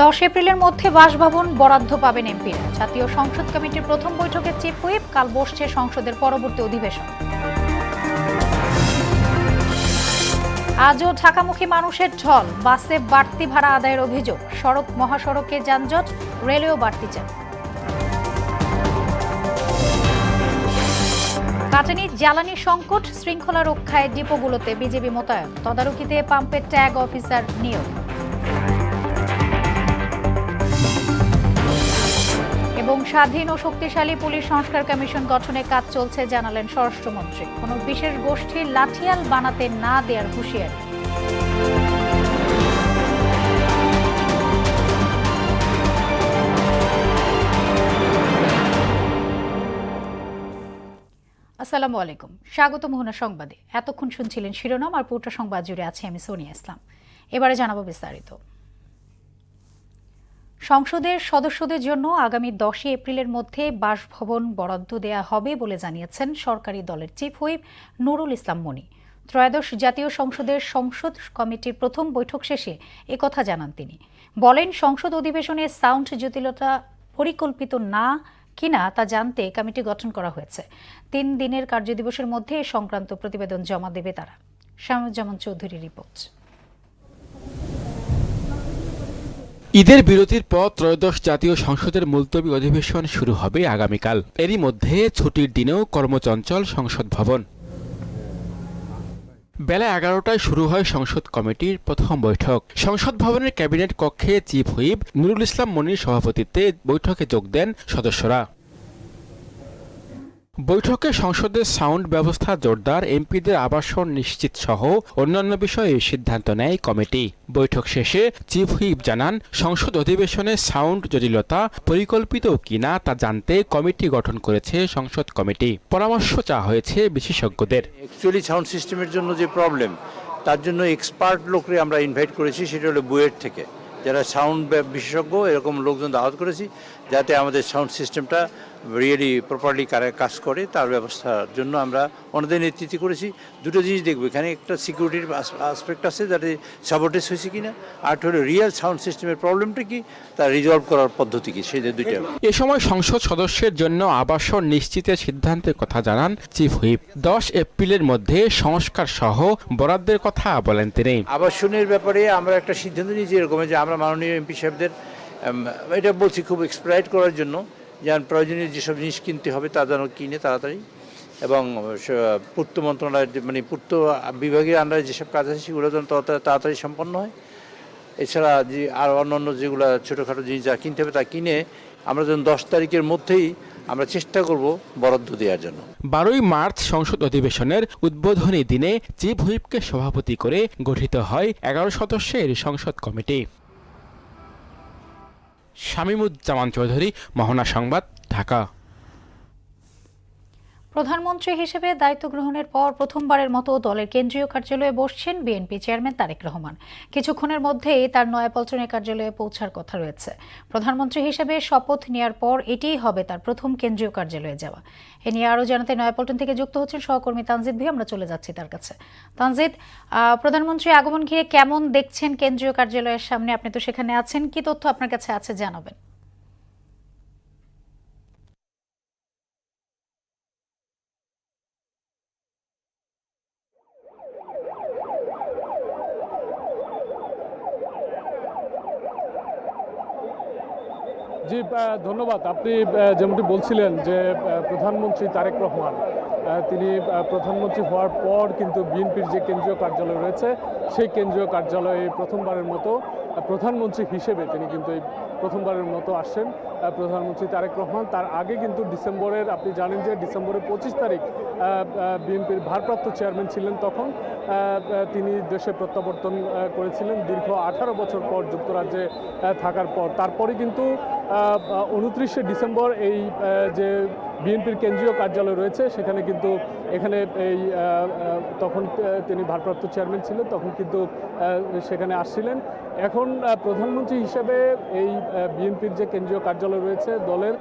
10 এপ্রিলের মধ্যে বাসভবন বরাদ্দ পাবেন এমপিরা। জাতীয় সংসদ কমিটির প্রথম বৈঠকে চিফ হুইপ, কাল বসছে সংসদের পরবর্তী অধিবেশন। আজও ঢাকামুখী মানুষের ঢল, বাসে বাড়তি ভাড়া আদায়ের অভিযোগ, সড়ক মহাসড়কে যানজট, রেলেও বাড়তি চাপ। কাটানি জ্বালানি সংকট, শৃঙ্খলা রক্ষায় ডিপোগুলোতে বিজেপি মোতায়েন, তদারকিতে পাম্পের ট্যাগ অফিসার নিয়োগ। এবং স্বাধীন ও শক্তিশালী পুলিশ সংস্কার কমিশন গঠনে কাজ চলছে জানালেন স্বরাষ্ট্রমন্ত্রী। কোনো বিশেষ গোষ্ঠীর লাঠিয়াল বানাতে না দেওয়ার হুঁশিয়ারি। আসসালামু আলাইকুম, স্বাগত মোহনা সংবাদে। এতক্ষণ শুনছিলেন শিরোনাম, আর পুরো সংবাদ জুড়ে আছে আমি সোনিয়া ইসলাম। এবারে জানাবো বিস্তারিত। সংসদের সদস্যদের জন্য আগামী 10 এপ্রিলের মধ্যে বাসভবন বরাদ্দ দেয়া হবে বলে জানিয়েছেন সরকারি দলের চিফ হুইপ নুরুল ইসলাম মনি। ত্রয়োদশ জাতীয় সংসদের সংসদ কমিটির প্রথম বৈঠক শেষে একথা জানান তিনি। বলেন, সংসদ অধিবেশনে সাউন্ড জটিলতা পরিকল্পিত না কিনা তা জানতে কমিটি গঠন করা হয়েছে। 3 দিনের কার্যদিবসের মধ্যে এ সংক্রান্ত প্রতিবেদন জমা দেবে তারা। শামুজ্জামান চৌধুরীর রিপোর্ট। ঈদের বিরতির পর ত্রয়োদশ জাতীয় সংসদের মুলতবি অধিবেশন শুরু হবে আগামীকাল। এরই মধ্যে ছুটির দিনেও কর্মচঞ্চল সংসদ ভবন। বেলা 11টায় শুরু হয় সংসদ কমিটির প্রথম বৈঠক। সংসদ ভবনের ক্যাবিনেট কক্ষে চিফ হুইপ নুরুল ইসলাম মনির সভাপতিত্বে বৈঠকে যোগ দেন সদস্যরা। বৈঠকে সংসদের সাউন্ড ব্যবস্থা জোরদার, এমপিদের আবাসন নিশ্চিত সহ অন্যান্য বিষয়ে সিদ্ধান্ত নেয় কমিটি। বৈঠক শেষে চিফ হুইপ জানান, সংসদ অধিবেশনে সাউন্ড জটিলতা পরিকল্পিত কিনা তা জানতে কমিটি গঠন করেছে সংসদ কমিটি। পরামর্শ চাওয়া হয়েছে বিশেষজ্ঞদের। অ্যাকচুয়ালি সাউন্ড সিস্টেমের জন্য যে প্রবলেম, তার জন্য এক্সপার্ট লোকরে আমরা ইনভাইট করেছি, সেটা হলো বুয়েট থেকে, যারা সাউন্ড বিশেষজ্ঞ, এরকম লোকজন দাওয়াত করেছি, যাতে আমাদের সাউন্ড সিস্টেমটা রিয়েলি প্রপারলি কাজ করে তার ব্যবস্থার জন্য আমরা ওনাদের নেতৃত্ব করেছি। দুটো জিনিস দেখবো, এখানে একটা সিকিউরিটির আসপেক্ট আছে, যাতে সাবোটেজ হয়েছে কিনা, আর হলো রিয়েল সাউন্ড সিস্টেমের প্রবলেমটা কি, তা রিজলভ করার পদ্ধতি কি, সেই দুইটা। এ সময় সংসদ সদস্যের জন্য আবাসন নিশ্চিতের সিদ্ধান্তের কথা জানান চিফ হুইপ। 10 এপ্রিলের মধ্যে সংস্কার সহ বরাদ্দের কথা বলেন তিনি। আবাসনের ব্যাপারে আমরা একটা সিদ্ধান্ত নিয়েছি এরকম, যে আমরা মাননীয় এমপি সাহেবদের এটা বলছি খুব এক্সপ্লয়েট করার জন্য, যেন প্রয়োজনীয় যেসব জিনিস কিনতে হবে তা যেন কিনে তাড়াতাড়ি, এবং পূর্ত মন্ত্রণালয়ের মানে পূর্ত বিভাগের আন্ডারে যেসব কাজ আছে সেগুলো যেন তাড়াতাড়ি সম্পন্ন হয়। এছাড়া যে আর অন্যান্য যেগুলো ছোটোখাটো জিনিস যা কিনতে হবে তা কিনে আমরা যেন 10 তারিখের মধ্যেই আমরা চেষ্টা করব বরাদ্দ দেওয়ার জন্য। 12ই মার্চ সংসদ অধিবেশনের উদ্বোধনী দিনে চিফ হুইপকে সভাপতি করে গঠিত হয় 11 সদস্যের সংসদ কমিটি। শামীমুজ্জামান চৌধুরী, মোহনা সংবাদ, ঢাকা। প্রধানমন্ত্রী হিসেবে দায়িত্ব গ্রহণের পর প্রথমবারের মতো দলের কেন্দ্রীয় কার্যালয়ে বসছেন বিএনপি চেয়ারম্যান তারেক রহমান। কিছুক্ষণের মধ্যেই তার নয়াপল্টনের কার্যালয়ে পৌঁছার কথা রয়েছে। প্রধানমন্ত্রী হিসেবে শপথ নেওয়ার পর এটিই হবে তার প্রথম কেন্দ্রীয় কার্যালয়ে যাওয়া। এ নিয়ে আরও জানাতে নয়াপল্টন থেকে যুক্ত হচ্ছেন সহকর্মী তানজিদ ভাই। আমরা চলে যাচ্ছি তার কাছে। তানজিদ, প্রধানমন্ত্রী আগমন ঘিরে কেমন দেখছেন কেন্দ্রীয় কার্যালয়ের সামনে? আপনি তো সেখানে আছেন, কি তথ্য আপনার কাছে আছে জানাবেন। জি ধন্যবাদ। আপনি যেমনটি বলছিলেন যে প্রধানমন্ত্রী তারেক রহমান তিনি প্রধানমন্ত্রী হওয়ার পর কিন্তু বিএনপির যে কেন্দ্রীয় কার্যালয় রয়েছে সেই কেন্দ্রীয় কার্যালয়ে প্রথমবারের মতো প্রধানমন্ত্রী হিসেবে তিনি কিন্তু এই প্রথমবারের মতো আসছেন প্রধানমন্ত্রী তারেক রহমান। তার আগে কিন্তু ডিসেম্বরের, আপনি জানেন যে ডিসেম্বরের 25 তারিখ বিএনপির ভারপ্রাপ্ত চেয়ারম্যান ছিলেন, তখন তিনি দেশে প্রত্যাবর্তন করেছিলেন দীর্ঘ 18 বছর পর যুক্তরাজ্যে থাকার পর। তারপরে কিন্তু 29শে ডিসেম্বর এই যে বিএনপির কেন্দ্রীয় কার্যালয় রয়েছে সেখানে কিন্তু এখানে এই তখন তিনি ভারপ্রাপ্ত চেয়ারম্যান ছিলেন, তখন কিন্তু সেখানে আসছিলেন। এখন প্রধানমন্ত্রী হিসেবে এই বিএনপির যে কেন্দ্রীয় কার্যালয় রয়েছে দলের,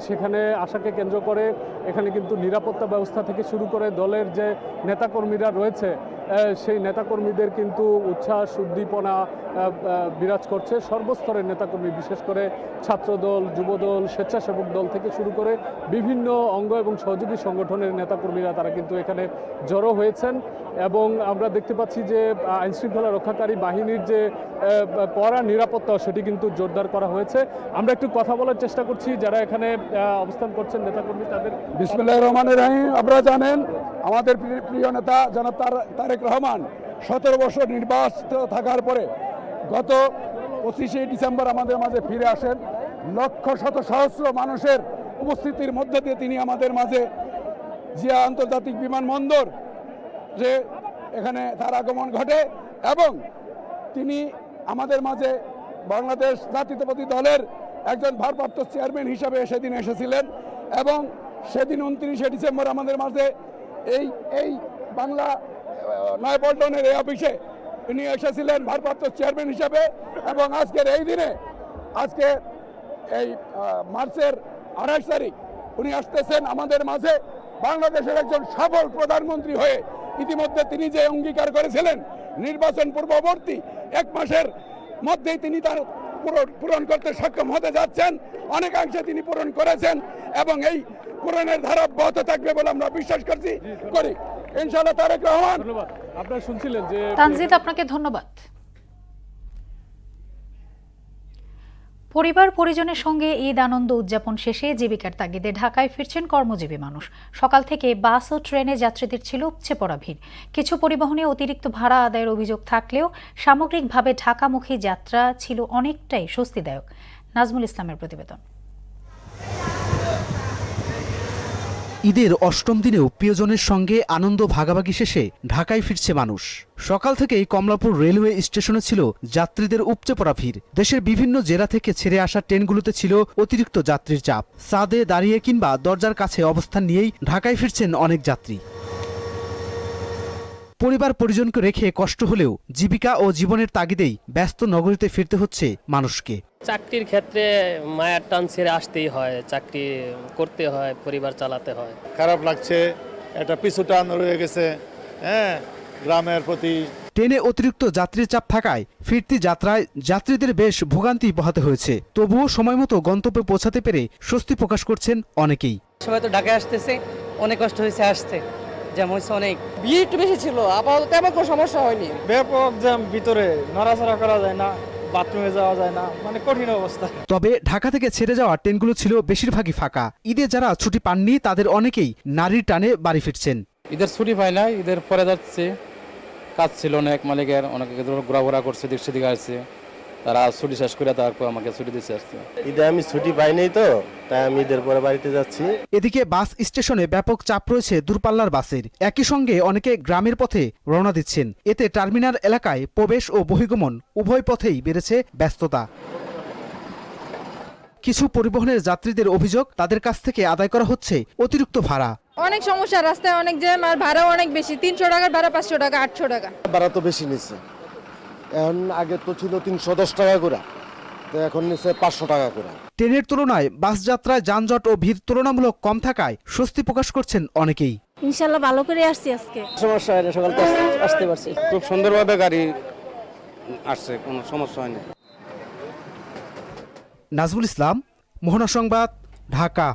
সেখানে আসাকে কেন্দ্র করে এখানে কিন্তু নিরাপত্তা ব্যবস্থা থেকে শুরু করে দলের যে নেতাকর্মীরা রয়েছে সেই নেতাকর্মীদের কিন্তু উচ্ছ্বাস উদ্দীপনা বিরাজ করছে। সর্বস্তরের নেতাকর্মী, বিশেষ করে ছাত্রদল, যুবদল, স্বেচ্ছাসেবক দল থেকে শুরু করে বিভিন্ন অঙ্গ এবং সহযোগী সংগঠনের নেতাকর্মীরা তারা কিন্তু এখানে জড়ো হয়েছেন। এবং আমরা দেখতে পাচ্ছি যে আইনশৃঙ্খলা রক্ষাকারী বাহিনীর যে কড়া নিরাপত্তা সেটি কিন্তু জোরদার করা হয়েছে। আমরা একটু কথা বলার চেষ্টা করছি যারা এখানে অবস্থান করছেন নেতাকর্মী তাদের। বিসমিল্লাহির রহমানির রহিম। আপনারা জানেন আমাদের প্রিয় নেতা জনাব তারেক রহমান 17 বছর নির্বাচিত থাকার পরে গত 25শে ডিসেম্বর আমাদের মাঝে ফিরে আসেন। লক্ষ শত সহস্র মানুষের উপস্থিতির মধ্য দিয়ে তিনি আমাদের মাঝে জিয়া আন্তর্জাতিক বিমানবন্দর যে এখানে তার আগমন ঘটে এবং তিনি আমাদের মাঝে বাংলাদেশ জাতীয়তাবাদী দলের একজন ভারপ্রাপ্ত চেয়ারম্যান হিসাবে সেদিন এসেছিলেন এবং সেদিন 29শে ডিসেম্বর আমাদের মাঝে এই বাংলা নয়াপল্টনের এই অফিসে তিনি এসেছিলেন ভারপ্রাপ্ত চেয়ারম্যান হিসাবে। এবং আজকের এই দিনে আজকে এই মার্চের 28 তারিখ উনি আসতেছেন আমাদের মাঝে বাংলাদেশের একজন সফল প্রধানমন্ত্রী হয়ে। ইতিমধ্যে তিনি যে অঙ্গীকার করেছিলেন নির্বাচন পূর্ববর্তী 1 মাসের মধ্যেই তিনি তার পূরণ করতে সক্ষম হতে যাচ্ছেন। অনেকাংশে তিনি পূরণ করেছেন এবং এই পূরণের ধারা অব্যাহত থাকবে বলে আমরা বিশ্বাস করি ইনশাআল্লাহ। তারেক রহমান। ধন্যবাদ। আপনারা শুনছিলেন যে তানজিদ, আপনাকে ধন্যবাদ। পরিবার পরিজনের সঙ্গে ঈদ আনন্দ উদযাপন শেষে জীবিকার তাগিদে ঢাকায় ফিরছেন কর্মজীবী মানুষ। সকাল থেকে বাস ও ট্রেনে যাত্রীদের ছিল উপচে পড়া ভিড়। কিছু পরিবহনে অতিরিক্ত ভাড়া আদায়ের অভিযোগ থাকলেও সামগ্রিকভাবে ঢাকামুখী যাত্রা ছিল অনেকটাই স্বস্তিদায়ক। নাজমুল ইসলামের প্রতিবেদন। ঈদের অষ্টম দিনেও প্রিয়জনের সঙ্গে আনন্দ ভাগাভাগি শেষে ঢাকায় ফিরছে মানুষ। সকাল থেকেই কমলাপুর রেলওয়ে স্টেশনে ছিল যাত্রীদের উপচে পড়া ভিড়। দেশের বিভিন্ন জেলা থেকে ছেড়ে আসা ট্রেনগুলোতে ছিল অতিরিক্ত যাত্রীর চাপ। ছাদে দাঁড়িয়ে কিংবা দরজার কাছে অবস্থান নিয়েই ঢাকায় ফিরছেন অনেক যাত্রী। পরিবার পরিজনকে রেখে কষ্ট হলেও জীবিকা ও জীবনের তাগিদেই ব্যস্ত নগরীতে ফিরতে হচ্ছে মানুষকে। চাকরির ক্ষেত্রে মায়ের টান ছেড়ে আসতেই হয়, চাকরি করতে হয়, পরিবার চালাতে হয়। খারাপ লাগছে, একটা পিছু টান রয়ে গেছে গ্রামের প্রতি। ট্রেনে অতিরিক্ত যাত্রীর চাপ থাকায় ফিরতি যাত্রায় যাত্রীদের বেশ ভোগান্তি পোহাতে হয়েছে। তবুও সময়মতো গন্তব্যে পৌঁছাতে পেরে স্বস্তি প্রকাশ করছেন অনেকেই। সবাই তো ঢাকায় আসতেছে, অনেক কষ্ট হয়েছে আসতে, জ্যাম হয়েছে অনেক, ভিড় একটু বেশি ছিল। আপাতত তেমন কোনো সমস্যা হয়নি। ব্যাপক জ্যাম, ভিতরে নড়াচড়া করা যায় না, বাথরুমে যাওয়া যায় না, মানে কঠিন অবস্থা। তবে ঢাকা থেকে ছেড়ে যাওয়া ট্রেনগুলো ছিল বেশিরভাগই ফাঁকা। ঈদে যারা ছুটি পাননি তাদের অনেকেই নারীর টানে বাড়ি ফিরছেন। ঈদের ছুটি পাই না, ঈদের পরে যাচ্ছে, কাজ ছিল অনেক মালিকের, অনেকে ঘোরাঘোরা করছে, দিক সেদিকে আসছে, তারা ছুটি শেষ করে তারপর আমাকে ছুটি দিতে আসছে। ঈদে আমি ছুটি পাইনি তো, তাই আমি ঈদের পরে বাড়িতে যাচ্ছি। এদিকে বাস স্টেশনে ব্যাপক চাপ রয়েছে দূরপাল্লার বাসের। একই সঙ্গে অনেকে গ্রামের পথে রওনা দিচ্ছেন। এতে টার্মিনাল এলাকায় প্রবেশ ও বহির্গমন উভয় পথেই বেড়েছে ব্যস্ততা। কিছু পরিবহনের যাত্রীদের অভিযোগ, তাদের কাছ থেকে আদায় করা হচ্ছে অতিরিক্ত ভাড়া। অনেক সমস্যা, রাস্তায় অনেক জ্যাম, আর ভাড়াও অনেক বেশি। 300 টাকার ভাড়া 500 টাকা, 800 টাকা ভাড়া তো বেশি নিচ্ছে। এখন আগে তো ছিল 310 টাকা করে, তো এখন নিচ্ছে 500 টাকা করে। ট্রেনের তুলনায় বাস যাত্রায় যানজট ও ভিড় তুলনামূলক কম থাকায় স্বস্তি প্রকাশ করছেন অনেকেই। ইনশাআল্লাহ ভালো করে আসছি আজকে, সমস্যা হয় না, সকাল থেকে আসতে পারছি। খুব সুন্দরভাবে গাড়ি আসছে, কোনো সমস্যা হয়নি। নাজমুল ইসলাম, মোহনা সংবাদ, ঢাকা।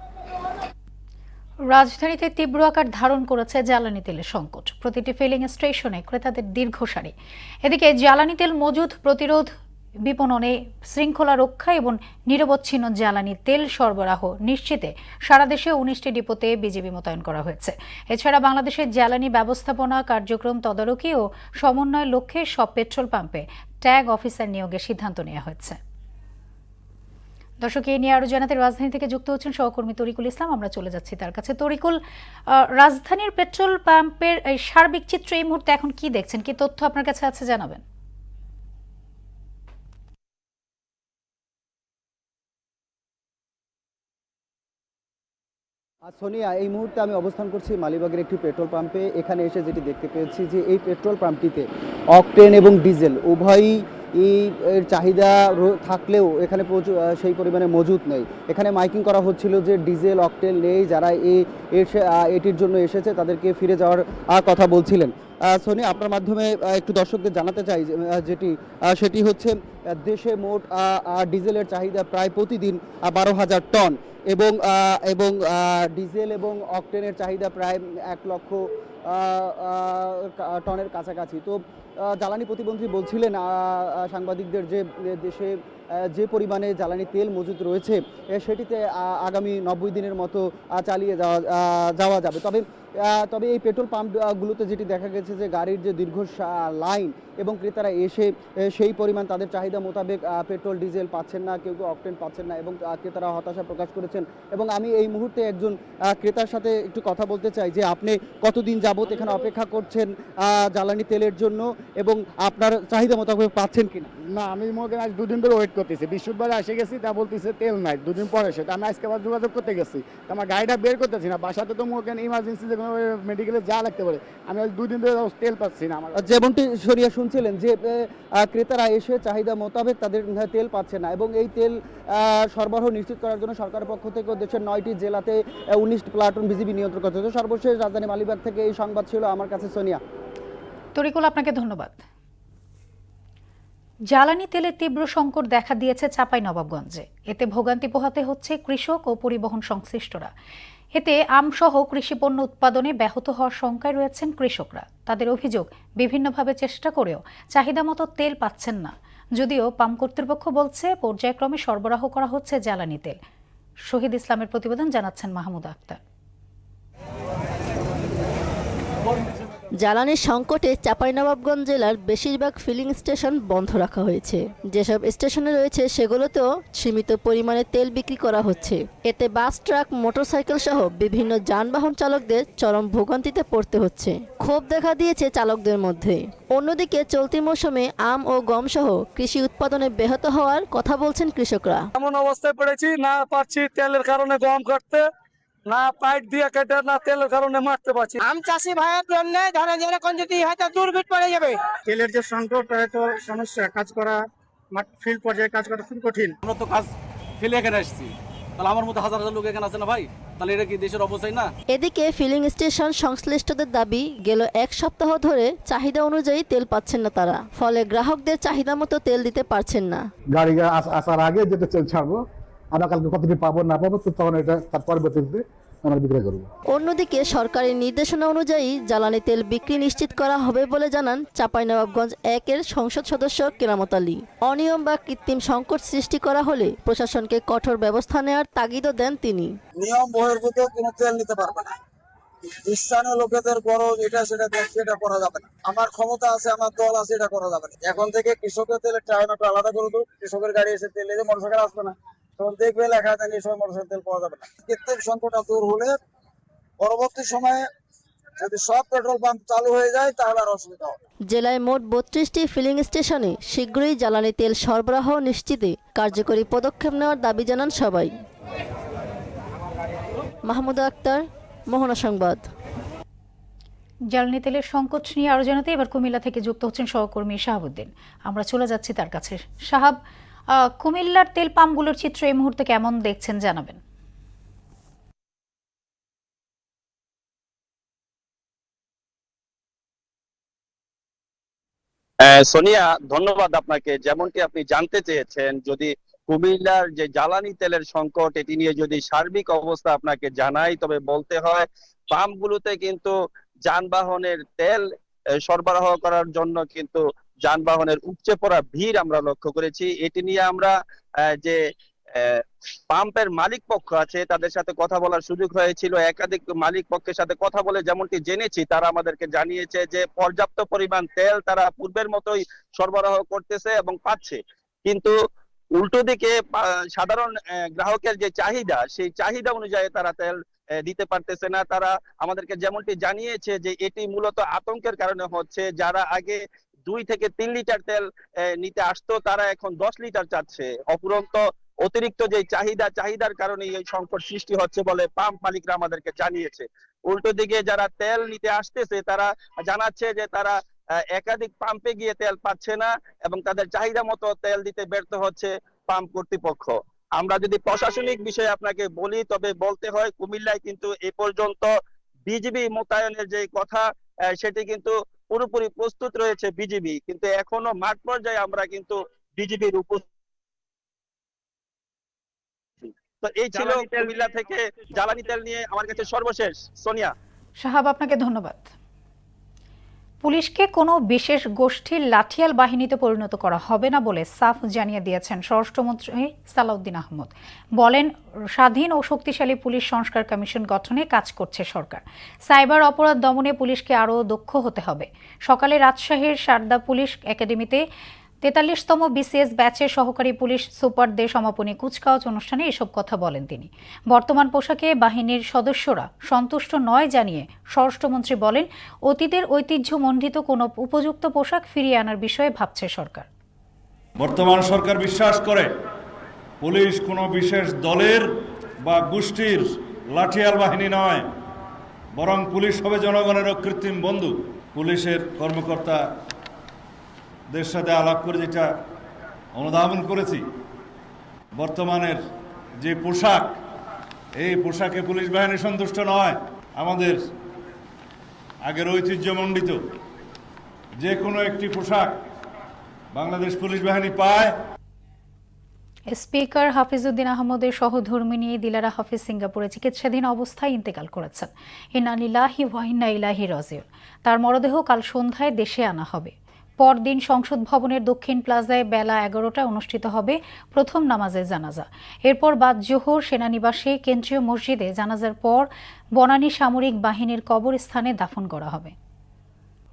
রাজধানীতে তীব্র আকার ধারণ করেছে জ্বালানি তেলের সংকট। প্রতিটি ফিলিং স্টেশনে ক্রেতাদের দীর্ঘ সারি। এদিকে জ্বালানি তেল মজুদ প্রতিরোধ, বিপণনে শৃঙ্খলা রক্ষা এবং নিরবচ্ছিন্ন জ্বালানি তেল সরবরাহ নিশ্চিতে সারা দেশে 19টি ডিপোতে বিজিবি মোতায়েন করা হয়েছে। এছাড়া বাংলাদেশের জ্বালানি ব্যবস্থাপনা কার্যক্রম তদারকি ও সমন্বয়ের লক্ষ্যে সব পেট্রোল পাম্পে ট্যাগ অফিসার নিয়োগের সিদ্ধান্ত নেওয়া হয়েছে। দর্শক, এই নিয়ে আরো জানাতে রাজধানী থেকে যুক্ত হচ্ছেন সহকর্মী তরিকুল ইসলাম। আমরা চলে যাচ্ছি তার কাছে। তরিকুল, রাজধানীর পেট্রোল পাম্পের এই সার্বিক চিত্র এই মুহূর্তে এখন কি দেখছেন, কি তথ্য আপনার কাছে আছে জানাবেন? সোনিয়া, এই মুহূর্তে আমি অবস্থান করছি মালিবাগের একটি পেট্রোল পাম্পে। এখানে এসে যেটি দেখতে পেয়েছি যে এই পেট্রোল পাম্পটিতে অকটেন এবং ডিজেল উভয়ই এর চাহিদা থাকলেও এখানে সেই পরিমাণে মজুত নেই। এখানে মাইকিং করা হচ্ছিল যে ডিজেল অকটেল নেই, যারা এটির জন্য এসেছে তাদেরকে ফিরে যাওয়ার কথা বলছিলেন। সোনি, আপনার মাধ্যমে একটু দর্শকদের জানাতে চাই সেটি হচ্ছে দেশে মোট ডিজেলের চাহিদা প্রায় প্রতিদিন 12,000 টন এবং ডিজেল এবং অকটেনের চাহিদা প্রায় 1 লক্ষ টনের কাছাকাছি। তো জ্বালানি প্রতিমন্ত্রী বলছিলেন সাংবাদিকদের যে দেশে যে পরিমাণে জ্বালানি তেল মজুত রয়েছে সেটিতে আগামী 90 দিনের মতো চালিয়ে যাওয়া যাবে। তবে এই পেট্রোল পাম্পগুলোতে যেটি দেখা গেছে যে গাড়ির যে দীর্ঘ লাইন এবং ক্রেতারা এসে সেই পরিমাণ তাদের চাহিদা মোতাবেক পেট্রোল ডিজেল পাচ্ছেন না, কেউ অকটেন পাচ্ছেন না এবং ক্রেতারা হতাশা প্রকাশ করেছেন। এবং আমি এই মুহূর্তে একজন ক্রেতার সাথে একটু কথা বলতে চাই যে আপনি কতদিন যাবত এখানে অপেক্ষা করছেন জ্বালানি তেলের জন্য এবং আপনার চাহিদা মোতাবেক পাচ্ছেন কিনা? না, আমি মনে আজ 2 দিন ধরে ওয়েট করতেছি। বৃহস্পতিবার এসে গেছি, তা বলতেছে তেল নাই, 2 দিন পরে এসে। আমি আজকে আবার যোগাযোগ করতে গেছি, আমার গাড়িটা বের করতেছি না। বাসাতে তো মনে ইমার্জেন্সি যে কোনো মেডিকেলে যা লাগতে পারে, আমি আজ 2 দিন ধরে তেল পাচ্ছি না। আমার যেমনটি সরিয়া শুনছিলেন যে ক্রেতারা এসে চাহিদা মোতাবেক তাদের তেল পাচ্ছে না এবং এই তেল সরবরাহ নিশ্চিত করার জন্য সরকারের পক্ষ থেকে দেশের 9টি জেলাতে 19 প্লাটুন বিজিবি নিয়ন্ত্রণ করছে। সর্বশেষ রাজধানী মালিবাগ থেকে এই সংবাদ ছিল আমার কাছে। সোনিয়া। তরিকুল, আপনাকে ধন্যবাদ। জ্বালানি তেলের তীব্র সংকট দেখা দিয়েছে চাঁপাইনবাবগঞ্জে। এতে ভোগান্তি পোহাতে হচ্ছে কৃষক ও পরিবহন সংশ্লিষ্টরা। এতে আমসহ কৃষিপণ্য উৎপাদনে ব্যাহত হওয়ার শঙ্কায় রয়েছেন কৃষকরা। তাদের অভিযোগ, বিভিন্নভাবে চেষ্টা করেও চাহিদা মতো তেল পাচ্ছেন না। যদিও পাম্প কর্তৃপক্ষ বলছে পর্যায়ক্রমে সরবরাহ করা হচ্ছে জ্বালানি তেল। শহীদ ইসলামের প্রতিবেদন, জানাচ্ছেন মাহমুদ আক্তার। জ্বালানির সংকটে চাঁপাইনবাবগঞ্জ জেলার বেশিরভাগ ফিলিং স্টেশন বন্ধ রাখা হয়েছে। যেসব স্টেশনে রয়েছে সেগুলোতেও সীমিত পরিমাণে তেল বিক্রি করা হচ্ছে। এতে বাস, ট্রাক, মোটরসাইকেল সহ বিভিন্ন যানবাহন চালকদের চরম ভোগান্তিতে পড়তে হচ্ছে। ক্ষোভ দেখা দিয়েছে চালকদের মধ্যে। অন্যদিকে চলতি মৌসুমে আম ও গম সহ কৃষি উৎপাদনে ব্যাহত হওয়ার কথা বলছেন কৃষকরা। এমন অবস্থায় পড়েছি, না পারছি তেলের কারণে গম কাটতে, না পাইপ দিয়ে কেটে, না তেলের কারণে মারতে পারছি। আম চাষি ভাইয়ের জন্য ধরে যেরকম যদি হয়তো দুর্ভিট পড়ে যাবে। তেলের যে সংকট, হয়তো সমস্যা, কাজ করা, ফিল্ড পর্যায়ে কাজ করা খুব কঠিন। আমরা তো কাজ ফেলে এখানে আসছি, তাহলে আমার মতো হাজার হাজার লোক এখানে আছে না ভাই, তাহলে এটা কি দেশের অবস্থায় না? এদিকে ফিলিং স্টেশন সংশ্লিষ্টদের দাবি, গেল 1 সপ্তাহ ধরে চাহিদা অনুযায়ী তেল পাচ্ছেন না তারা। ফলে গ্রাহকদের চাহিদা মতো তেল দিতে পারছেন না। গাড়ি আসার আগে যেটা তেল ছাড়বো, আমরা কালকে কতটি পাবো না পাবো, তো তখন এটা তার পরবর্তীতে আমরা বিক্রয় করবো। অন্যদিকে সরকারি নির্দেশনা অনুযায়ী জ্বালানি তেল বিক্রি নিশ্চিত করা হবে বলে জানান চাঁপাইনবাবগঞ্জ 1-এর সংসদ সদস্য কেরামত আলী। অনিয়ম বা কৃত্রিম সংকট সৃষ্টি করা হলে প্রশাসনকে কঠোর ব্যবস্থা নেওয়ার তাগিদও দেন তিনি। নিয়ম বহির্ভূত কোনো তেল নিতে পারবে না। স্থানীয় লোকেদের বড় এটা সেটা দেখছে, এটা করা যাবে না। আমার ক্ষমতা আছে, আমার দল আছে, এটা করা যাবে না। এখন থেকে কৃষকের তেলের টাইম একটা আলাদা করে দেবো। কৃষকের গাড়ি এসে তেল এসে মোটরসাইকেল আসবে না, তখন দেখবে লেখা থাকে এই সময় মোটরসাইকেল তেল পাওয়া যাবে না। কৃত্রিম সংকটটা দূর হলে পরবর্তী সময়ে যদি সব পেট্রোল পাম্প চালু হয়ে যায় তাহলে আর অসুবিধা হবে। জেলায় মোট 32টি ফিলিং স্টেশনে শীঘ্রই জ্বালানি তেল সরবরাহ নিশ্চিতে কার্যকরী পদক্ষেপ নেওয়ার দাবি জানান সবাই। মাহমুদ আক্তার, মোহনা সংবাদ। জ্বালানি তেলের সংকট নিয়ে আরো জানাতে এবার কুমিল্লা থেকে যুক্ত হচ্ছেন সহকর্মী শাহাবুদ্দিন। আমরা চলে যাচ্ছি তার কাছে। শাহাব, কুমিল্লার তেল পাম্পগুলোর চিত্র এই মুহূর্তে কেমন দেখছেন, জানাবেন। সোনিয়া, ধন্যবাদ আপনাকে। যেমনটি আপনি জানতে চেয়েছেন, যদি কুমিল্লার যে জ্বালানি তেলের সংকট, এটি নিয়ে যদি সার্বিক অবস্থা আপনাকে জানাই, তবে বলতে হয় পাম্পগুলোতে কিন্তু যানবাহনের তেল সরবরাহ করার জন্য কিন্তু যানবাহনের উপচে পড়া ভিড় আমরা লক্ষ্য করেছি। এটি নিয়ে আমরা যে পাম্পের মালিক পক্ষ আছে তাদের সাথে কথা বলার সুযোগ হয়েছিল। একাধিক মালিক পক্ষের সাথে কথা বলে যেমনটি জেনেছি, তারা আমাদেরকে জানিয়েছে যে পর্যাপ্ত পরিমাণ তেল তারা পূর্বের মতোই সরবরাহ করতেছে এবং পাচ্ছে, কিন্তু উল্টো দিকে সাধারণ গ্রাহকের যে চাহিদা, সেই চাহিদা অনুযায়ী তারা তেল দিতে পারতেছে না। তারা আমাদেরকে যেমনটি জানিয়েছে যে এটি মূলত আতঙ্কের কারণে হচ্ছে। যারা আগে 2 থেকে 3 লিটার তেল নিতে আসতো, তারা এখন 10 লিটার চাচ্ছে। অপুরন্ত অতিরিক্ত যে চাহিদার কারণে এই সংকট সৃষ্টি হচ্ছে বলে পাম্প মালিকরা আমাদেরকে জানিয়েছে। উল্টো দিকে যারা তেল নিতে আসতেছে তারা জানাচ্ছে যে তারা একাধিক পাম্পে গিয়ে তেল পাচ্ছে না এবং তাদের চাহিদা মতো তেল দিতে ব্যর্থ হচ্ছে পাম্প কর্তৃপক্ষ। আমরা যদি প্রশাসনিক বিষয়ে আপনাকে বলি তবে বলতে হয় কুমিল্লায় কিন্তু এ পর্যন্ত বিজিবি মোতায়েনের যে কথা সেটি কিন্তু পুরোপুরি প্রস্তুত রয়েছে বিজিবি, কিন্তু এখনো মাঠ পর্যায়ে আমরা কিন্তু বিজিবির উপস্থিত। তো এই ছিল কুমিল্লা থেকে জ্বালানি তেল নিয়ে আমার কাছে সর্বশেষ। সোনিয়া। সাহাব, আপনাকে ধন্যবাদ। পুলিশকে কোনো বিশেষ গোষ্ঠীর লাঠিয়াল বাহিনীতে পরিণত করা হবে না বলে সাফ জানিয়ে দিয়েছেন স্বরাষ্ট্রমন্ত্রী সালাউদ্দিন আহমদ। বলেন, স্বাধীন ও শক্তিশালী পুলিশ সংস্কার কমিশন গঠনে কাজ করছে সরকার। সাইবার অপরাধ দমনে পুলিশকে আরও দক্ষ হতে হবে। সকালে রাজশাহীর সারদা পুলিশ একাডেমিতে 43তম বিসিএস ব্যাচের সহকারী পুলিশ সুপারদের সমাপনী কুচকাওয়াজ অনুষ্ঠানে এসব কথা বলেন তিনি। বর্তমান পোশাকে বাহিনীর সদস্যরা সন্তুষ্ট নয় জানিয়ে স্বরাষ্ট্রমন্ত্রী বলেন, অতীতের ঐতিহ্যমণ্ডিত কোনো উপযুক্ত পোশাক ফিরিয়ে আনার বিষয়ে ভাবছে সরকার। বর্তমান সরকার বিশ্বাস করে পুলিশ কোনো বিশেষ দলের বা গোষ্ঠীর লাঠিয়াল বাহিনী নয়, বরং পুলিশ হবে জনগণের কৃত্রিম বন্ধু। পুলিশের কর্মকর্তা দের সাথে আলাপ করে যেটা অনুধাবন করেছি, বর্তমানের যে পোশাক, এই পোশাকে পুলিশ বাহিনী সন্তুষ্ট নয়। আমাদের আগের ঐতিহ্যমণ্ডিত যে কোনো একটি পোশাক বাংলাদেশ পুলিশ বাহিনী পায়। স্পিকার হাফিজউদ্দিন আহমদের সহধর্মিণী দিলারা হাফিজ সিঙ্গাপুরে চিকিৎসাধীন অবস্থায় ইন্তেকাল করেছেন। ইন্না লিল্লাহি ওয়া ইন্না ইলাইহি রাজিউন। তার মরদেহ কাল সন্ধ্যায় দেশে আনা হবে। পরদিন সংসদ ভবনের দক্ষিণ প্লাজায় বেলা 11টায় অনুষ্ঠিত হবে প্রথম নামাজে জানাজা। এরপর বাদ জোহর সেনানিবাসে কেন্দ্রীয় মসজিদে জানাজার পর বনানী সামরিক বাহিনীর কবরস্থানে দাফন করা হবে।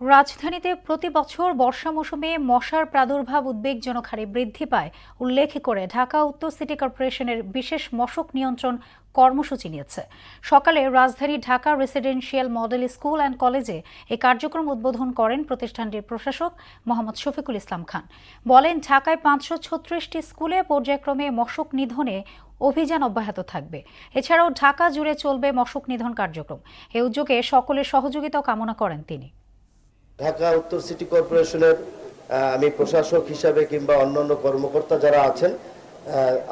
রাজধানীতে প্রতি বছর বর্ষা মৌসুমে মশার প্রাদুর্ভাব উদ্বেগজনক হারে বৃদ্ধি পায় উল্লেখ করে ঢাকা উত্তর সিটি কর্পোরেশনের বিশেষ মশক নিয়ন্ত্রণ কর্মসূচি নিয়েছে। সকালে রাজধানী Dhaka residential model school and কলেজে এই কার্যক্রম উদ্বোধন করেন প্রতিষ্ঠানটির প্রশাসক মোহাম্মদ শফিকুল ইসলাম খান। বলেন, ঢাকায় 536টি স্কুলে পর্যায়ক্রমে মশক নিধনে অভিযান অব্যাহত থাকবে। এছাড়াও ঢাকা জুড়ে চলবে মশক নিধন কার্যক্রম। এই উদ্যোগে সকলের সহযোগিতা কামনা করেন তিনি। ঢাকা উত্তর সিটি কর্পোরেশনের আমি প্রশাসক হিসাবে কিংবা অন্যান্য কর্মকর্তা যারা আছেন,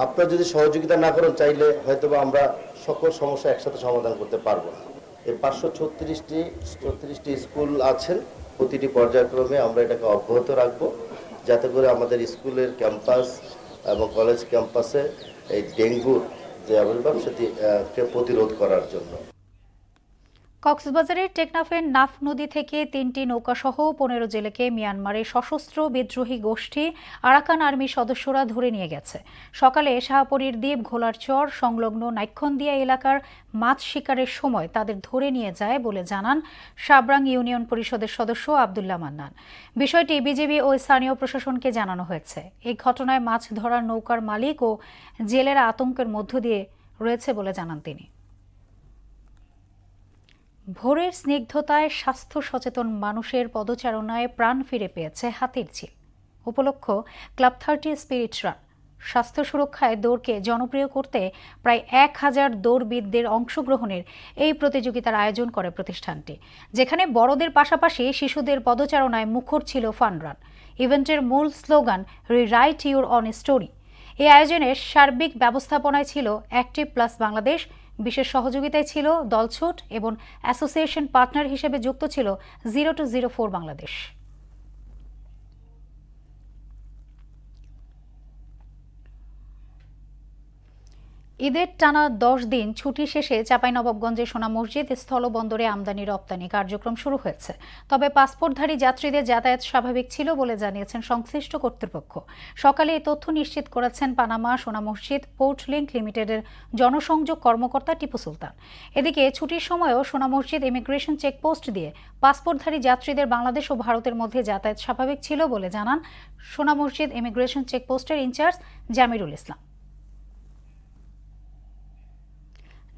আপনারা যদি সহযোগিতা না করেন চাইলে হয়তোবা আমরা সকল সমস্যা একসাথে সমাধান করতে পারবো না। এই 536টি স্কুল আছেন, প্রতিটি পর্যায়ক্রমে আমরা এটাকে অব্যাহত রাখবো, যাতে করে আমাদের স্কুলের ক্যাম্পাস এবং কলেজ ক্যাম্পাসে এই ডেঙ্গুর যে আবির্ভাব সেটিকে প্রতিরোধ করার জন্য। কক্সবাজারের টেকনাফের নাফ নদী থেকে 3টি নৌকাসহ 15 জেলেকে মিয়ানমারের সশস্ত্র বিদ্রোহী গোষ্ঠী আরাকান আর্মির সদস্যরা ধরে নিয়ে গেছে। সকালে শাহপরীর দ্বীপ ঘোলারচর সংলগ্ন নাইক্ষন্দিয়া এলাকার মাছ শিকারের সময় তাদের ধরে নিয়ে যায় বলে জানান সাবরাং ইউনিয়ন পরিষদের সদস্য আব্দুল্লাহ মান্নান। বিষয়টি বিজিবি ও স্থানীয় প্রশাসনকে জানানো হয়েছে। এই ঘটনায় মাছ ধরার নৌকার মালিক ও জেলেরা আতঙ্কের মধ্য দিয়ে রয়েছে বলে জানান তিনি। ভোরের স্নিগ্ধতায় স্বাস্থ্য সচেতন মানুষের পদচারণায় প্রাণ ফিরে পেয়েছে হাতিরঝিল। উপলক্ষ ক্লাব 30 স্পিরিট রান। স্বাস্থ্য সুরক্ষায় দৌড়কে জনপ্রিয় করতে প্রায় 1000 দৌড়বিদদের অংশগ্রহণের এই প্রতিযোগিতার আয়োজন করে প্রতিষ্ঠানটি, যেখানে বড়দের পাশাপাশি শিশুদের পদচারণায় মুখর ছিল ফান রান। ইভেন্টের মূল slogan rewrite your on story. এই আয়োজনের সার্বিক ব্যবস্থাপনায় ছিল অ্যাক্টিভ প্লাস বাংলাদেশ, বিশেষ সহযোগিতায় ছিল দলছুট এবং অ্যাসোসিয়েশন পার্টনার হিসেবে যুক্ত ছিল 0204 বাংলাদেশ। ঈদের টানা 10 দিন ছুটি শেষে চাঁপাইনবাবগঞ্জের সোনা মসজিদ স্থলবন্দরে আমদানি রপ্তানি কার্যক্রম শুরু হয়েছে। তবে পাসপোর্টধারী যাত্রীদের যাতায়াত স্বাভাবিক ছিল বলে জানিয়েছেন সংশ্লিষ্ট কর্তৃপক্ষ। সকালে এই তথ্য নিশ্চিত করেছেন পানামা সোনা মসজিদ পোর্ট লিংক লিমিটেডের জনসংযোগ কর্মকর্তা টিপু সুলতান। এদিকে ছুটির সময়ও সোনা মসজিদ ইমিগ্রেশন চেকপোস্ট দিয়ে পাসপোর্টধারী যাত্রীদের বাংলাদেশ ও ভারতের মধ্যে যাতায়াত স্বাভাবিক ছিল বলে জানান সোনা মসজিদ ইমিগ্রেশন চেকপোস্টের ইনচার্জ জামিরুল ইসলাম।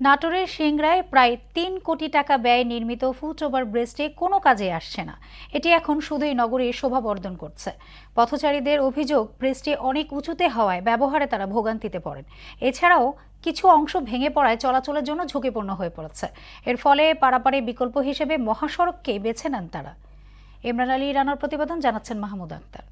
নাটোরের সিংড়ায় প্রায় 3 কোটি টাকা ব্যয়ে নির্মিত ফুটওভার ব্রিজটি কোনো কাজে আসছে না। এটি এখন শুধুই নগরীর শোভা বর্ধন করছে। পথচারীদের অভিযোগ, ব্রিজটি অনেক উঁচুতে হওয়ায় ব্যবহারে তারা ভোগান্তিতে পড়েন। এছাড়াও কিছু অংশ ভেঙে পড়ায় চলাচলের জন্য ঝুঁকিপূর্ণ হয়ে পড়েছে। এর ফলে পারাপারে বিকল্প হিসেবে মহাসড়ককে বেছে নেন তারা। ইমরান আলী রানার প্রতিবেদন, জানাচ্ছেন মাহমুদ আক্তার।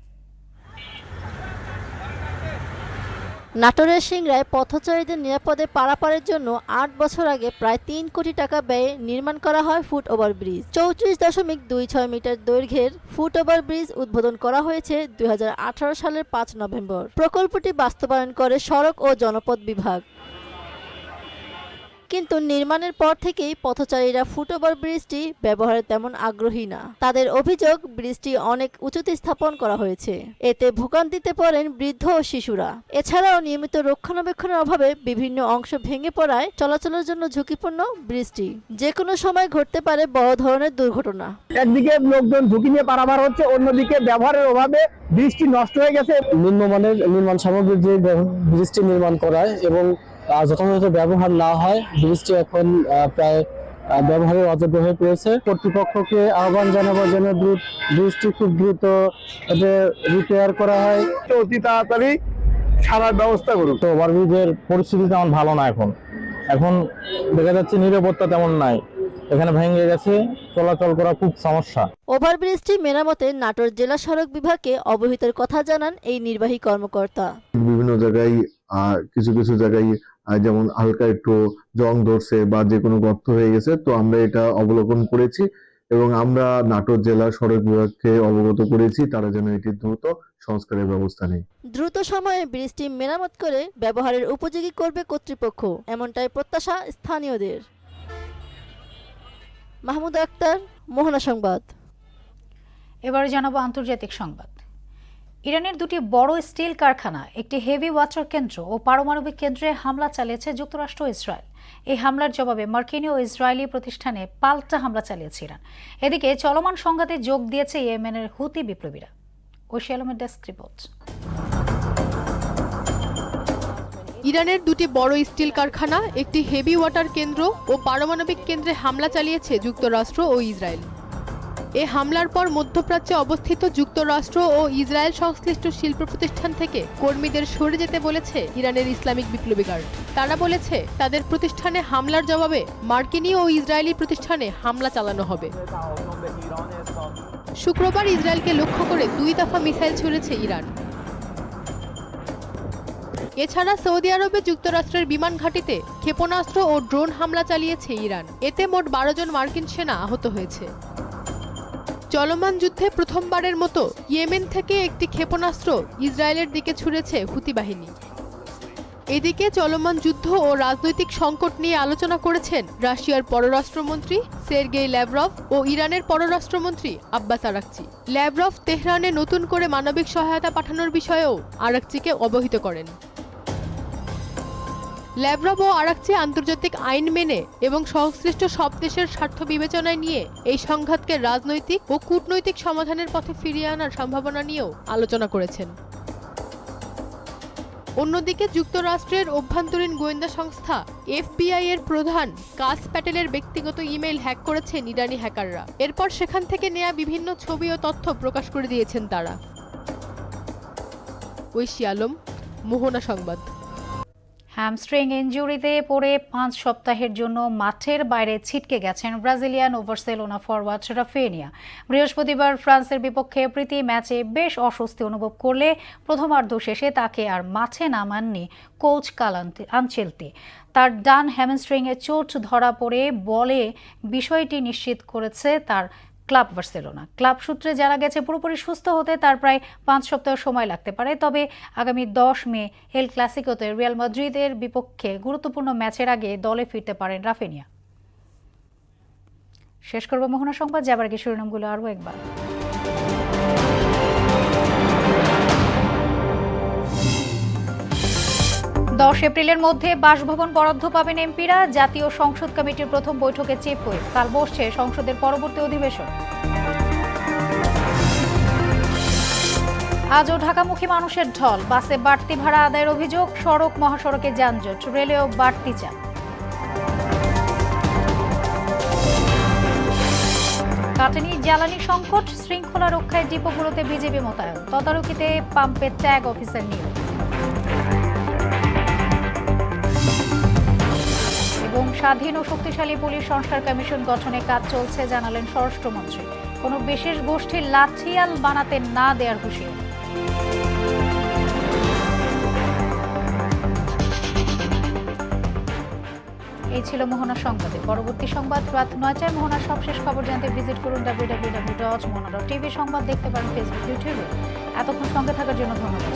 নাটোরের সিংড়ায় পথচারীদের নিরাপদে পারাপারের জন্য ৮ বছর আগে প্রায় ৩ কোটি টাকা ব্যয়ে নির্মাণ করা হয় ফুট ওভারব্রিজ। 34.26 মিটার দৈর্ঘ্যের ফুট ওভারব্রিজ উদ্বোধন করা হয়েছে 2018 সালের 5 নভেম্বর। প্রকল্পটি বাস্তবায়ন করে সড়ক ও জনপথ বিভাগ। কিন্তু নির্মাণের পর থেকেই পথচারীরা ফুট ওভারব্রিজটি ব্যবহারে তেমন আগ্রহী না। তাদের অভিযোগ, ব্রিজটি অনেক উঁচুতে স্থাপন করা হয়েছে, এতে ভোগান্তিতে পড়েন বৃদ্ধ ও শিশুরা। এছাড়াও নিয়মিত রক্ষণাবেক্ষণের অভাবে বিভিন্ন অংশ ভেঙে পড়ায় চলাচলের জন্য ঝুঁকিপূর্ণ ব্রিজটি। যে কোনো সময় ঘটতে পারে বড় ধরনের দুর্ঘটনা। একদিকে লোকজন ঝুঁকি নিয়ে পারাপার হচ্ছে, অন্যদিকে ব্যবহারের অভাবে ব্রিজটি নষ্ট হয়ে গেছে। নিম্নমানের নির্মাণ সামগ্রী দিয়ে ব্রিজটি নির্মাণ করায় এবং যথাযথ ব্যবহার না হয় ব্রিজটি এখন প্রায় ব্যবহারের অযোগ্য হয়ে পড়েছে। কর্তৃপক্ষকে আহ্বান জানাবো যেন ব্রিজটি খুব দ্রুত রিপেয়ার করা হয়, অতি তাড়াতাড়ি সারার ব্যবস্থা করুক। তো ওভারব্রিজের পরিস্থিতি তেমন ভালো না, এখন দেখা যাচ্ছে নিরাপত্তা তেমন নাই, এখানে ভেঙে গেছে, চলাচল করা খুব সমস্যা। ওভারব্রিজটি মেরামতে নাটোর জেলা সড়ক বিভাগকে অবহিতের কথা জানান এই নির্বাহী কর্মকর্তা। বিভিন্ন জায়গায় কিছু কিছু জায়গায় যেমন হালকা একটু জং ধরছে বা যে কোনো গর্ত হয়ে গেছে, তো আমরা এটা অবলোকন করেছি এবং আমরা নাটোর জেলা সড়ক বিভাগকে অবগত করেছি, তারা যেন এটি দ্রুত সংস্কারের ব্যবস্থা নেয়। দ্রুত সময়ে ব্রিজটি মেরামত করে ব্যবহারের উপযোগী করবে কর্তৃপক্ষ, এমনটাই প্রত্যাশা স্থানীয়দের। মাহমুদ আক্তার, মোহনা সংবাদ। এবারে জানাবো আন্তর্জাতিক সংবাদ। ইরানের দুটি বড় স্টিল কারখানা, একটি হেভি ওয়াটার কেন্দ্র ও পারমাণবিক কেন্দ্রে হামলা চালিয়েছে যুক্তরাষ্ট্র ও ইসরায়েল। এই হামলার জবাবে মার্কিন ও ইসরায়েলি প্রতিষ্ঠানে পাল্টা হামলা চালিয়েছে ইরান। এদিকে চলমান সংঘাতে যোগ দিয়েছে ইয়েমেনের হুতি বিপ্লবীরা। ঐশী আলমের ডেস্ক রিপোর্ট। ইরানের দুটি বড় স্টিল কারখানা, একটি হেভি ওয়াটার কেন্দ্র ও পারমাণবিক কেন্দ্রে হামলা চালিয়েছে যুক্তরাষ্ট্র ও ইসরায়েল। এ হামলার পর মধ্যপ্রাচ্যে অবস্থিত যুক্তরাষ্ট্র ও ইসরায়েল সংশ্লিষ্ট শিল্প প্রতিষ্ঠান থেকে কর্মীদের সরে যেতে বলেছে ইরানের ইসলামিক বিপ্লবী গার্ড। তারা বলেছে তাদের প্রতিষ্ঠানে হামলার জবাবে মার্কিনী ও ইসরায়েলি প্রতিষ্ঠানে হামলা চালানো হবে। শুক্রবার ইসরায়েলকে লক্ষ্য করে 2 দফা মিসাইল ছুড়েছে ইরান। এছাড়া সৌদি আরবে যুক্তরাষ্ট্রের বিমান ঘাঁটিতে ক্ষেপণাস্ত্র ও ড্রোন হামলা চালিয়েছে ইরান। এতে মোট 12 জন মার্কিন সেনা আহত হয়েছে। চলমান যুদ্ধে প্রথমবারের মতো ইয়েমেন থেকে একটি ক্ষেপণাস্ত্র ইসরায়েলের দিকে ছুড়েছে হুতি বাহিনী। এদিকে চলমান যুদ্ধ ও রাজনৈতিক সংকট নিয়ে আলোচনা করেছেন রাশিয়ার পররাষ্ট্রমন্ত্রী সের্গেই ল্যাভরভ ও ইরানের পররাষ্ট্রমন্ত্রী আব্বাস আরাকচি। ল্যাভরভ তেহরানে নতুন করে মানবিক সহায়তা পাঠানোর বিষয়েও আরাকচিকে অবহিত করেন। ল্যাভরভ ও আরাকচি আন্তর্জাতিক আইন মেনে এবং সংশ্লিষ্ট সব দেশের স্বার্থ বিবেচনায় নিয়ে এই সংঘাতকে রাজনৈতিক ও কূটনৈতিক সমাধানের পথে ফিরিয়ে আনার সম্ভাবনা নিয়েও আলোচনা করেছেন। অন্যদিকে যুক্তরাষ্ট্রের অভ্যন্তরীণ গোয়েন্দা সংস্থা FBI এর প্রধান কাস প্যাটেলের ব্যক্তিগত ইমেইল হ্যাক করেছেন ইরানি হ্যাকাররা। এরপর সেখান থেকে নেয়া বিভিন্ন ছবি ও তথ্য প্রকাশ করে দিয়েছেন তারা। ঐশী আলম, মোহনা সংবাদ। হ্যামস্ট্রিং ইনজুরিতে পড়ে 5 সপ্তাহের জন্য মাঠের বাইরে ছিটকে গেছেন ব্রাজিলিয়ান ও বার্সেলোনা ফরওয়ার্ড রাফিনিয়া। বৃহস্পতিবার ফ্রান্সের বিপক্ষে প্রীতি ম্যাচে বেশ অস্বস্তি অনুভব করলে প্রথমার্ধ শেষে তাকে আর মাঠে নামাননি কোচ আনচেলতি। তার ডান হ্যামস্ট্রিংয়ে চোট ধরা পড়ে বলে বিষয়টি নিশ্চিত করেছে তার ক্লাব বার্সেলোনা। ক্লাব সূত্রে জানা গেছে পুরোপুরি সুস্থ হতে তার প্রায় 5 সপ্তাহ সময় লাগতে পারে। তবে আগামী 10 মে এল ক্লাসিকোতে রিয়াল মাদ্রিদের বিপক্ষে গুরুত্বপূর্ণ ম্যাচের আগে দলে ফিরতে পারেন রাফিনিয়া। শেষ করব মোহনা সংবাদ, যাবার আগে শিরোনামগুলো আরও একবার। 10 এপ্রিলের মধ্যে বাসভবন বরাদ্দ পাবেন এমপিরা। জাতীয় সংসদ কমিটির প্রথম বৈঠকে চিফ হুইপ। কাল বসছে সংসদের পরবর্তী অধিবেশন। আজও ঢাকামুখী মানুষের ঢল। বাসে বাড়তি ভাড়া আদায়ের অভিযোগ। সড়ক মহাসড়কে যানজট, রেলেও বাড়তি চাপ। কাটেনি জ্বালানি সংকট। শৃঙ্খলা রক্ষায় ডিপোগুলোতে বিজেপি মোতায়েন। তদারকিতে পাম্পে ট্যাগ অফিসার নিয়োগ। এবং স্বাধীন ও শক্তিশালী পুলিশ সংস্কার কমিশন গঠনে কাজ চলছে জানালেন স্বরাষ্ট্রমন্ত্রী। কোনো বিশেষ গোষ্ঠীর লাঠিয়াল বানাতে না দেওয়ার হুঁশিয়ারি। এই ছিল মোহনা সংবাদে। পরবর্তী সংবাদ রাত ৯টায়। মোহনার সবশেষ খবর জানতে ভিজিট করুন www.mohana.tv। সংবাদ দেখতে পারেন ফেসবুক, ইউটিউবে। এতক্ষণ সঙ্গে থাকার জন্য ধন্যবাদ।